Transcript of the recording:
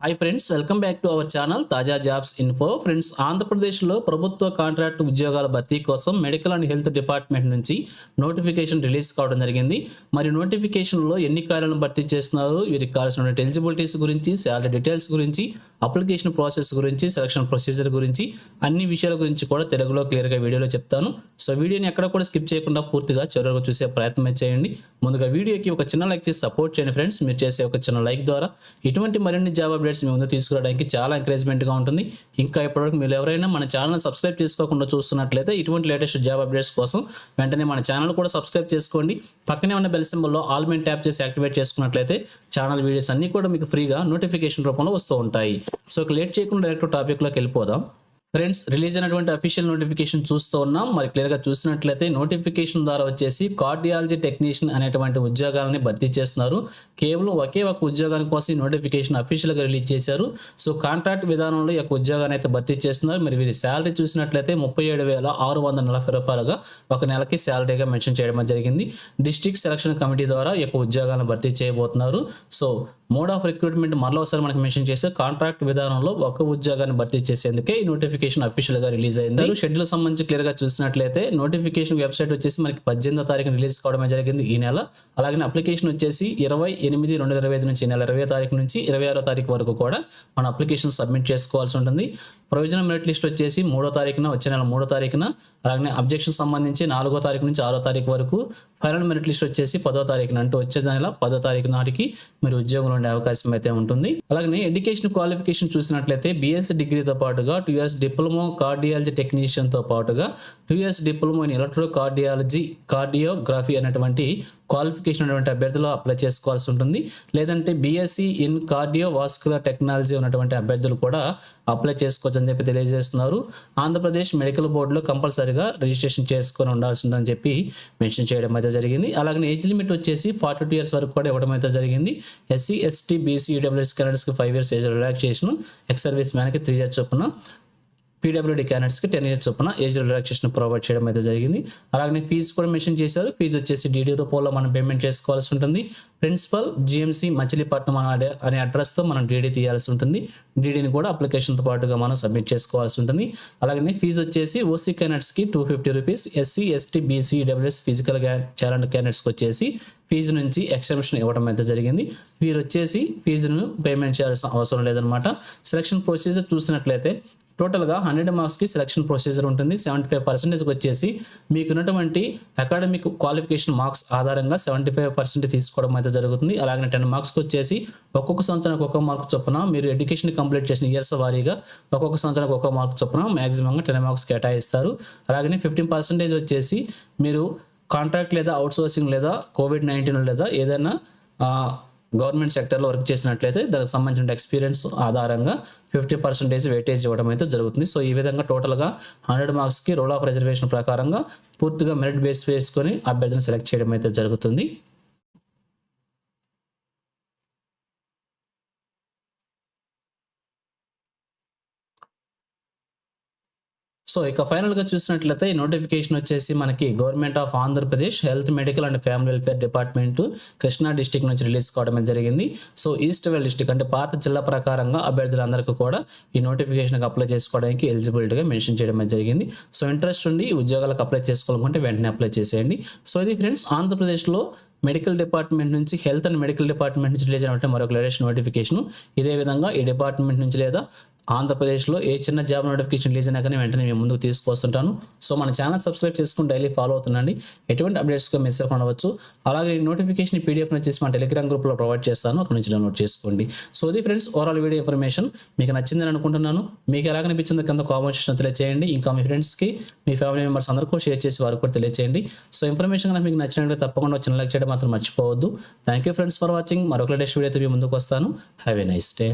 Hi friends, welcome back to our channel తాజా jobs info. Friends, ఆంధ్రప్రదేశ్లో ప్రభుత్వ contract ఉద్యోగాల భర్తీ కోసం మెడికల్ అండ్ హెల్త్ డిపార్ట్మెంట్ నుంచి నోటిఫికేషన్ రిలీజ్ కావడం జరిగింది. మరి నోటిఫికేషన్లో ఎన్ని ఖాళీలను భర్తీ చేస్తున్నారు, వీరికి కావాల్సిన ఎలిజిబిలిటీస్ గురించి, శాలరీ డీటెయిల్స్ గురించి, అప్లికేషన్ ప్రాసెస్ గురించి, సెలక్షన్ ప్రొసీజర్ గురించి అన్ని విషయాల గురించి కూడా తెలుగులో క్లియర్గా వీడియోలో చెప్తాను. సో వీడియోని ఎక్కడ కూడా స్కిప్ చేయకుండా పూర్తిగా చివరికి చూసే ప్రయత్నం చేయండి. ముందుగా వీడియోకి ఒక చిన్న లైక్ చేసి సపోర్ట్ చేయండి ఫ్రెండ్స్. మీరు చేసే ఒక చిన్న లైక్ ద్వారా ఇటువంటి మరిన్ని జాబ్ అప్డేట్స్ మీ ముందు తీసుకురావడానికి చాలా ఎంకరేజ్మెంట్గా ఉంటుంది. ఇంకా ఇప్పటివరకు మీరు ఎవరైనా మన ఛానల్ సబ్స్క్రైబ్ చేసుకోకుండా చూస్తున్నట్లయితే ఇటువంటి లేటెస్ట్ జాబ్ అప్డేట్స్ కోసం వెంటనే మన ఛానల్ కూడా సబ్స్క్రైబ్ చేసుకోండి. పక్కనే ఉన్న బెల్ సింబల్లో ఆల్ మెయిన్ ట్యాప్ చేసి యాక్టివేట్ చేసుకున్నట్లయితే ఛానల్ వీడియోస్ అన్నీ కూడా మీకు ఫ్రీగా నోటిఫికేషన్ రూపంలో వస్తూ ఉంటాయి. సో లేట్ చేయకుండా డైరెక్ట్ టాపిక్లోకి వెళ్ళిపోదాం. ఫ్రెండ్స్, రిలీజ్ అయినటువంటి అఫీషియల్ నోటిఫికేషన్ చూస్తూ ఉన్నాం. మరి క్లియర్గా చూసినట్లయితే నోటిఫికేషన్ ద్వారా వచ్చేసి కార్డియాలజీ టెక్నీషియన్ అనేటువంటి ఉద్యోగాలని భర్తీ చేస్తున్నారు. కేవలం ఒకే ఒక ఉద్యోగాని కోసం ఈ నోటిఫికేషన్ అఫీషియల్గా రిలీజ్ చేశారు. సో కాంట్రాక్ట్ విధానంలో ఈ యొక్క ఉద్యోగాన్ని అయితే భర్తీ చేస్తున్నారు. మరి వీరి శాలరీ చూసినట్లయితే 37,640 రూపాయలుగా ఒక నెలకి శాలరీగా మెన్షన్ చేయడం జరిగింది. డిస్ట్రిక్ట్ సెలక్షన్ కమిటీ ద్వారా ఈ యొక్క ఉద్యోగాలను భర్తీ చేయబోతున్నారు. సో మోడ్ ఆఫ్ రిక్రూట్మెంట్ మరొకసారి మనకి మెన్షన్ చేస్తే కాంట్రాక్ట్ విధానంలో ఒక ఉద్యోగాన్ని భర్తీ చేసేందుకే ఈ నోటిఫికేషన్ అఫీషియల్ గా రిలీజ్ అయింది. షెడ్యూల్ సంబంధించి క్లియర్ గా చూసినట్లయితే నోటిఫికేషన్ వెబ్సైట్ వచ్చేసి మనకి 18వ తారీఖున రిలీజ్ కావడం జరిగింది ఈ నెల. అలాగే అప్లికేషన్ వచ్చేసి 28/2025 నుంచి నెల 20వ తారీఖు నుంచి 26వ తారీఖు వరకు కూడా మన అప్లికేషన్ సబ్మిట్ చేసుకోవాల్సి ఉంటుంది. ప్రొవిజనల్ మెరిట్ లిస్ట్ వచ్చేసి 3వ తారీఖున, వచ్చే నెల 3వ తారీఖున, అలాగే అబ్జెక్షన్ సంబంధించి 4వ తారీఖు నుంచి 6వ తారీఖు వరకు, ఫైనల్ మెరిట్ లిస్ట్ వచ్చేసి 10వ తారీఖున, అంటే వచ్చే నెల 10వ తారీఖు నాటికి మీరు ఉద్యోగంలో ఉండే అవకాశం అయితే ఉంటుంది. అలాగే ఎడ్యుకేషన్ క్వాలిఫికేషన్ చూసినట్లయితే BSc డిగ్రీతో పాటుగా 2 years డిప్లొమా కార్డియాలజీ టెక్నీషియన్ తో పాటుగా 2 years diploma in electro cardiography అనేటువంటి క్వాలిఫికేషన్ ఉన్నటువంటి అభ్యర్థులు అప్లై చేసుకోవాల్సి ఉంటుంది. లేదంటే BSc ఇన్ కార్డియోవాస్కులర్ టెక్నాలజీ ఉన్నటువంటి అభ్యర్థులు కూడా అప్లై చేసుకోవచ్చు అని చెప్పి తెలియజేస్తున్నారు. ఆంధ్రప్రదేశ్ మెడికల్ బోర్డులో కంపల్సరీగా రిజిస్ట్రేషన్ చేసుకొని ఉండాల్సి ఉందని చెప్పి మెన్షన్ చేయడం అయితే జరిగింది. అలాగే ఏజ్ లిమిట్ వచ్చేసి 42 years వరకు కూడా ఇవ్వడం అయితే జరిగింది. SC ST BC EWS క్యాండిడేట్స్కి 5 years age relaxation, ex service మ్యాన్కి 3 years చొప్పున, PWD క్యాండిడేట్స్కి 10 years చొప్పున ఏజ్ రిలాక్సేషన్ ప్రొవైడ్ చేయడం అయితే జరిగింది. అలాగే ఫీజు కూడా మెన్షన్ చేశారు. ఫీజు వచ్చేసి DD రూపంలో మనం పేమెంట్ చేసుకోవాల్సి ఉంటుంది. ప్రిన్సిపల్ GMC మచిలీపట్నం అనే అడ్రస్తో మనం DD తీయాల్సి ఉంటుంది. DDని కూడా అప్లికేషన్తో పాటుగా మనం సబ్మిట్ చేసుకోవాల్సి ఉంటుంది. అలాగే ఫీజు వచ్చేసి OC క్యాండిడేట్స్కి 250 rupees, SC ST BC EWS physical talent క్యాండిడేట్స్కి వచ్చేసి ఫీజు నుంచి ఎక్సెంప్షన్ ఇవ్వడం అయితే జరిగింది. వీరు వచ్చేసి ఫీజును పేమెంట్ చేయాల్సిన అవసరం లేదనమాట. సెలక్షన్ ప్రొసీజర్ చూసినట్లయితే టోటల్గా 100 మార్క్స్కి సెలక్షన్ ప్రొసీజర్ ఉంటుంది. 75% వచ్చేసి మీకున్నటువంటి అకాడమిక్ క్వాలిఫికేషన్ మార్క్స్ ఆధారంగా 75% తీసుకోవడం అయితే జరుగుతుంది. అలాగే 10 మార్క్స్కి వచ్చేసి ఒక్కొక్క సంవత్సరానికి ఒక్కొక్క మార్క్ చొప్పున మీరు ఎడ్యుకేషన్ కంప్లీట్ చేసిన ఇయర్స్ వారీగా ఒక్కొక్క సంవత్సరానికి ఒక్కొక్క మార్క్ చొప్పున మ్యాక్సిమంగా 10 మార్క్స్ కేటాయిస్తారు. అలాగే 15% వచ్చేసి మీరు కాంట్రాక్ట్ లేదా అవుట్సోర్సింగ్ లేదా COVID-19 లేదా ఏదైనా గవర్నమెంట్ సెక్టర్లో వర్క్ చేసినట్లయితే దానికి సంబంధించిన ఎక్స్పీరియన్స్ ఆధారంగా 50% వెయిటేజ్ ఇవ్వడం అయితే జరుగుతుంది. సో ఈ విధంగా టోటల్గా 100 మార్క్స్కి రూల్ ఆఫ్ రిజర్వేషన్ ప్రకారంగా పూర్తిగా మెరిట్ బేస్ వేసుకొని అభ్యర్థిని సెలెక్ట్ చేయడం అయితే జరుగుతుంది. సో ఇక ఫైనల్గా చూసినట్లయితే ఈ నోటిఫికేషన్ వచ్చేసి మనకి government of Andhra Pradesh health medical and family welfare department Krishna district నుంచి రిలీజ్ కావడం జరిగింది. సో ఈస్ట్ వెల్ డిస్టిక్ అంటే పాత జిల్లా ప్రకారంగా అభ్యర్థులందరికీ కూడా ఈ నోటిఫికేషన్కి అప్లై చేసుకోవడానికి ఎలిజిబిలిటీగా మెన్షన్ చేయడం జరిగింది. సో ఇంట్రెస్ట్ ఉండి ఉద్యోగాలకు అప్లై చేసుకోవాలనుకుంటే వెంటనే అప్లై చేసేయండి. సో ఇది ఫ్రెండ్స్, ఆంధ్రప్రదేశ్లో మెడికల్ డిపార్ట్మెంట్ నుంచి హెల్త్ అండ్ మెడికల్ డిపార్ట్మెంట్ నుంచి రిలీజ్ అయినటువంటి మరొక లేటెస్ట్ నోటిఫికేషన్. ఇదే విధంగా ఈ డిపార్ట్మెంట్ నుంచి లేదా ఆంధ్రప్రదేశ్లో ఏ చిన్న జాబ్ నోటిఫికేషన్ రిలీజ్ అయినా కానీ వెంటనే మేము ముందుకు తీసుకొస్తుంటాను. సో మన ఛానల్ సబ్స్క్రైబ్ చేసుకుని డైలీ ఫాలో అవుతుండండి. ఎటువంటి అప్డేట్స్గా మిస్ అవ్వకుండా ఉండవచ్చు. అలాగే ఈ నోటిఫికేషన్ PDF వచ్చేసి మన టెలిగ్రామ్ గ్రూప్లో ప్రొవైడ్ చేస్తాను, అక్కడ నుంచి డౌన్లోడ్ చేసుకోండి. సో ఇది ఫ్రెండ్స్, ఓవరాల్ వీడియో ఇన్ఫర్మేషన్ మీకు నచ్చిందని అనుకుంటున్నాను. మీకు ఎలా అనిపించిందో కింద కామెంట్ సెక్షన్లో తెలియజేయండి. ఇంకా మీ ఫ్రెండ్స్కి, మీ ఫ్యామిలీ మెంబర్స్ అందరికీ షేర్ చేసి వారికి కూడా తెలియజేయండి. సో ఇన్ఫర్మేషన్ కనుక మీకు నచ్చినట్లయితే తప్పకుండా చిన్న లైక్ చేయడం మాత్రం మర్చిపోవద్దు. Thank you friends for watching. మరొక లేటెస్ట్ వీడియోతో మీ ముందుకు వస్తాను. Have a nice day.